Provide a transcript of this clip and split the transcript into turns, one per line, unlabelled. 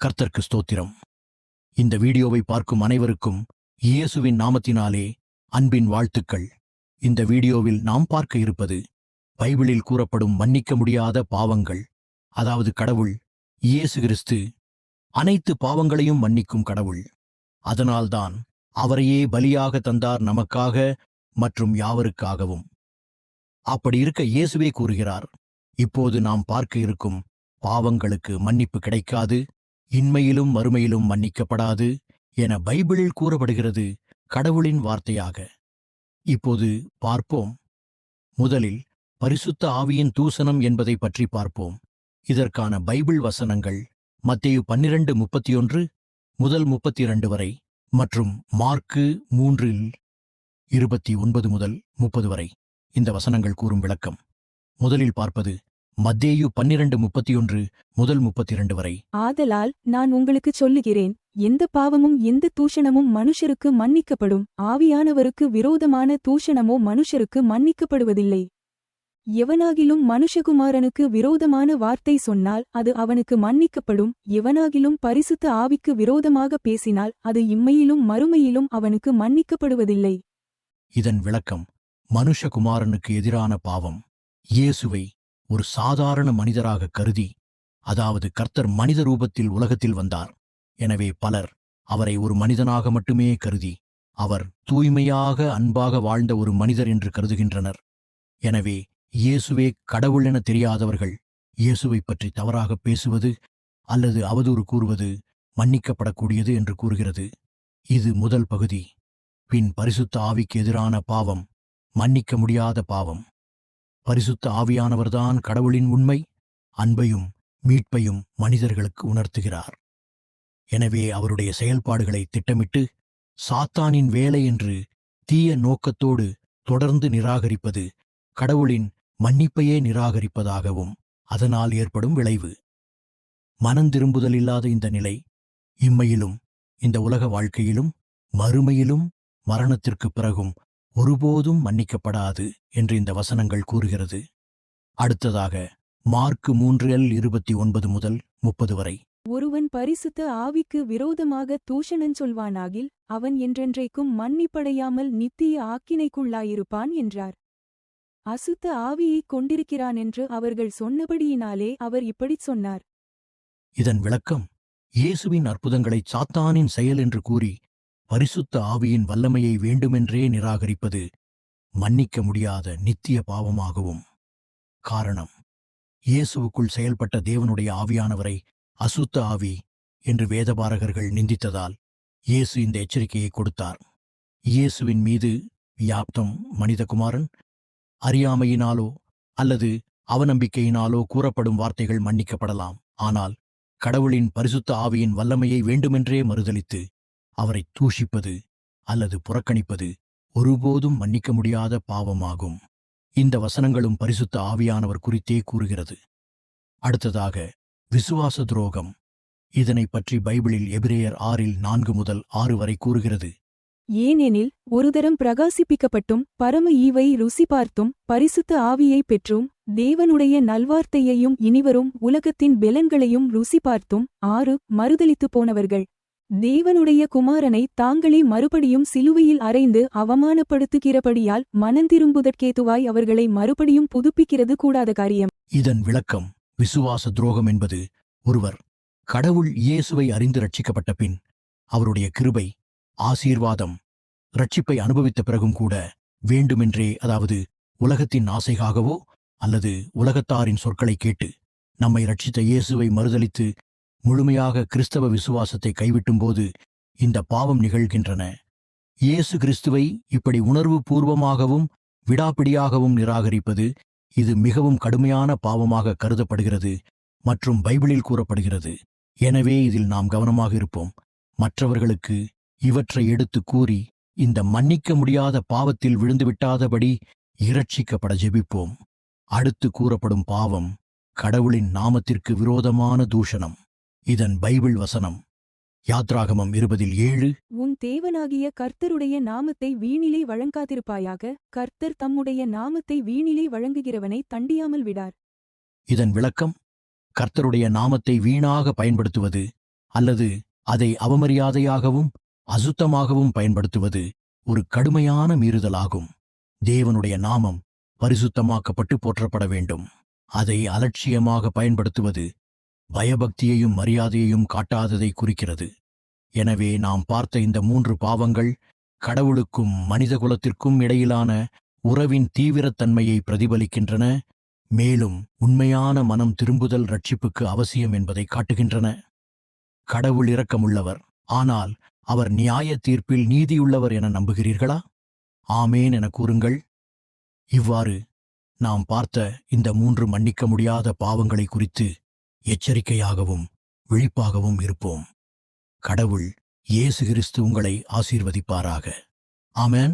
கர்த்தருக்கு ஸ்தோத்திரம். இந்த வீடியோவை பார்க்கும் அனைவருக்கும் இயேசுவின் நாமத்தினாலே அன்பின் வாழ்த்துக்கள். இந்த வீடியோவில் நாம் பார்க்க இருப்பது பைபிளில் கூறப்படும் மன்னிக்க முடியாத பாவங்கள். அதாவது கடவுள் இயேசு கிறிஸ்து அனைத்து பாவங்களையும் மன்னிக்கும் கடவுள். அதனால்தான் அவரையே பலியாக தந்தார், நமக்காக மற்றும் யாவருக்காகவும். அப்படி இருக்க இயேசுவே கூறுகிறார், இப்போது நாம் பார்க்க இருக்கும் பாவங்களுக்கு மன்னிப்பு கிடைக்காது, இன்மையிலும் மறுமையிலும் மன்னிக்கப்படாது என பைபிளில் கூறப்படுகிறது, கடவுளின் வார்த்தையாக. இப்போது பார்ப்போம். முதலில் பரிசுத்த ஆவியின் தூசணம் என்பதை பற்றி பார்ப்போம். இதற்கான பைபிள் வசனங்கள் மத்தேயு 12:31 முதல் 32 வரை மற்றும் மார்க்கு 3:29 முதல் 30 வரை. இந்த வசனங்கள் கூறும் விளக்கம். முதலில் பார்ப்பது மத்தேயு 12:31 முதல் 32 வரை.
ஆதலால் நான் உங்களுக்குச் சொல்லுகிறேன், எந்த பாவமும் எந்த தூஷணமும் மனுஷருக்கு மன்னிக்கப்படும், ஆவியானவருக்கு விரோதமான தூஷணமோ மனுஷருக்கு மன்னிக்கப்படுவதில்லை. எவனாகிலும் மனுஷகுமாரனுக்கு விரோதமான வார்த்தை சொன்னால் அது அவனுக்கு மன்னிக்கப்படும், எவனாகிலும் பரிசுத்த ஆவிக்கு விரோதமாக பேசினால் அது இம்மையிலும் மறுமையிலும் அவனுக்கு மன்னிக்கப்படுவதில்லை.
இதன் விளக்கம், மனுஷகுமாரனுக்கு எதிரான பாவம். இயேசுவை ஒரு சாதாரண மனிதராக கருதி, அதாவது கர்த்தர் மனித ரூபத்தில் உலகத்தில் வந்தார். எனவே பலர் அவரை ஒரு மனிதனாக மட்டுமே கருதி, அவர் தூய்மையாக அன்பாக வாழ்ந்த ஒரு மனிதர் என்று கருதுகின்றனர். எனவே இயேசுவே கடவுள் என தெரியாதவர்கள் இயேசுவை பற்றி தவறாக பேசுவது அல்லது அவதூறு கூறுவது மன்னிக்கப்படக்கூடியது என்று கூறுகிறது. இது முதல் பகுதி. பின் பரிசுத்த ஆவிக்கு எதிரான பாவம், மன்னிக்க முடியாத பாவம். பரிசுத்த ஆவியானவர்தான் கடவுளின் உண்மை, அன்பையும் மீட்பையும் மனிதர்களுக்கு உணர்த்துகிறார். எனவே அவருடைய செயல்பாடுகளை திட்டமிட்டு சாத்தானின் வேலை என்று தீய நோக்கத்தோடு தொடர்ந்து நிராகரிப்பது கடவுளின் மன்னிப்பையே நிராகரிப்பதாகவும் அதனால் ஏற்படும் விளைவு. மனந்திரும்புதல் இல்லாத இந்த நிலை இம்மையிலும் இந்த உலக வாழ்க்கையிலும் மறுமையிலும் மரணத்திற்குப் பிறகும் ஒருபோதும் மன்னிக்கப்படாது என்று இந்த வசனங்கள் கூறுகிறது. அடுத்ததாக மார்க்கு 3:29 முதல் 30 வரை.
ஒருவன் பரிசுத்த ஆவிக்கு விரோதமாக தூஷணஞ் சொல்வானாகில் அவன் என்றென்றைக்கும் மன்னிப்படையாமல் நித்திய ஆக்கினைக்குள்ளாயிருப்பான் என்றார். அசுத்த ஆவியைக் கொண்டிருக்கிறான் என்று அவர்கள் சொன்னபடியினாலே அவர் இப்படிச் சொன்னார்.
இதன் விளக்கம், இயேசுவின் அற்புதங்களைச் சாத்தானின் செயல் என்று கூறி பரிசுத்த ஆவியின் வல்லமையை வேண்டுமென்றே நிராகரிப்பது மன்னிக்க முடியாத நித்திய பாவமாகவும். காரணம், இயேசுவுக்குள் செயல்பட்ட தேவனுடைய ஆவியானவரை அசுத்த ஆவி என்று வேதபாரகர்கள் நிந்தித்ததால் இயேசு இந்த எச்சரிக்கையை கொடுத்தார். இயேசுவின் மீது வியாப்தம் மனிதகுமாரன் அறியாமையினாலோ அல்லது அவநம்பிக்கையினாலோ கூறப்படும் வார்த்தைகள் மன்னிக்கப்படலாம். ஆனால் கடவுளின் பரிசுத்த ஆவியின் வல்லமையை வேண்டுமென்றே மறுதலித்து அவரை தூஷிப்பது அல்லது புறக்கணிப்பது ஒருபோதும் மன்னிக்க முடியாத பாவமாகும். இந்த வசனங்களும் பரிசுத்த ஆவியானவர் குறித்தே கூறுகிறது. அடுத்ததாக விசுவாச துரோகம். இதனை பற்றி பைபிளில் எபிரேயர் 6:4 முதல் 6 வரை கூறுகிறது.
ஏனெனில் ஒருதரம் பிரகாசிப்பிக்கப்பட்டும் பரம ஈவை ருசி பார்த்தும் பரிசுத்த ஆவியை பெற்றும் தேவனுடைய நல்வார்த்தையையும் இனிவரும் உலகத்தின் பெலன்களையும் ருசி பார்த்தும் 6 மறுதலித்துப் போனவர்கள் தேவனுடைய குமாரனை தாங்களே மறுபடியும் சிலுவையில் அறைந்து அவமானப்படுத்துகிறபடியால் மனந்திரும்புதற்கேதுவாய் அவர்களை மறுபடியும் புதுப்பிக்கிறது கூடாத காரியம்.
இதன் விளக்கம், விசுவாச துரோகம் என்பது ஒருவர் கடவுள் இயேசுவை அறிந்து ரட்சிக்கப்பட்ட பின் அவருடைய கிருபை ஆசீர்வாதம் ரட்சிப்பை அனுபவித்த பிறகும் கூட வேண்டுமென்றே, அதாவது உலகத்தின் ஆசைக்காகவோ அல்லது உலகத்தாரின் சொற்களை கேட்டு நம்மை ரட்சித்த இயேசுவை மறுதலித்து முழுமையாக கிறிஸ்தவ விசுவாசத்தை கைவிட்டும்போது இந்த பாவம் நிகழ்கின்றன. இயேசு கிறிஸ்துவை இப்படி உணர்வு பூர்வமாகவும் விடாப்பிடியாகவும் நிராகரிப்பது இது மிகவும் கடுமையான பாவமாக கருதப்படுகிறது மற்றும் பைபிளில் கூறப்படுகிறது. எனவே இதில் நாம் கவனமாக இருப்போம். மற்றவர்களுக்கு இவற்றை எடுத்து கூறி இந்த மன்னிக்க முடியாத பாவத்தில் விழுந்துவிட்டாதபடி இரட்சிக்கப்பட ஜெபிப்போம். அடுத்து கூறப்படும் பாவம் கடவுளின் நாமத்திற்கு விரோதமான தூஷணம். இதன் பைபிள் வசனம் யாத்ராகமம் 20:7.
உன் தேவனாகிய கர்த்தருடைய நாமத்தை வீணிலே வழங்காதிருப்பாயாக, கர்த்தர் தம்முடைய நாமத்தை வீணிலே வழங்குகிறவனை தண்டியாமல் விடார்.
இதன் விளக்கம், கர்த்தருடைய நாமத்தை வீணாக பயன்படுத்துவது அல்லது அதை அவமரியாதையாகவும் அசுத்தமாகவும் பயன்படுத்துவது ஒரு கடுமையான மீறுதலாகும். தேவனுடைய நாமம் பரிசுத்தமாக்கப்பட்டு போற்றப்பட வேண்டும். அதை அலட்சியமாக பயன்படுத்துவது பயபக்தியையும் மரியாதையையும் காட்டாததை குறிக்கிறது. எனவே நாம் பார்த்த இந்த 3 பாவங்கள் கடவுளுக்கும் மனிதகுலத்திற்கும் இடையிலான உறவின் தீவிரத்தன்மையை பிரதிபலிக்கின்றன, மேலும் உண்மையான மனம் திரும்புதல் ரட்சிப்புக்கு அவசியம் என்பதை காட்டுகின்றன. கடவுள் இரக்கமுள்ளவர், ஆனால் அவர் நியாய தீர்ப்பில் நீதியுள்ளவர் என நம்புகிறீர்களா? ஆமேன் என கூறுங்கள். இவ்வாறு நாம் பார்த்த இந்த 3 மன்னிக்க முடியாத பாவங்களை குறித்து எச்சரிக்கையாகவும் விழிப்பாகவும் இருப்போம். கடவுள் இயேசு கிறிஸ்து உங்களை ஆசீர்வதிப்பாராக. ஆமென்.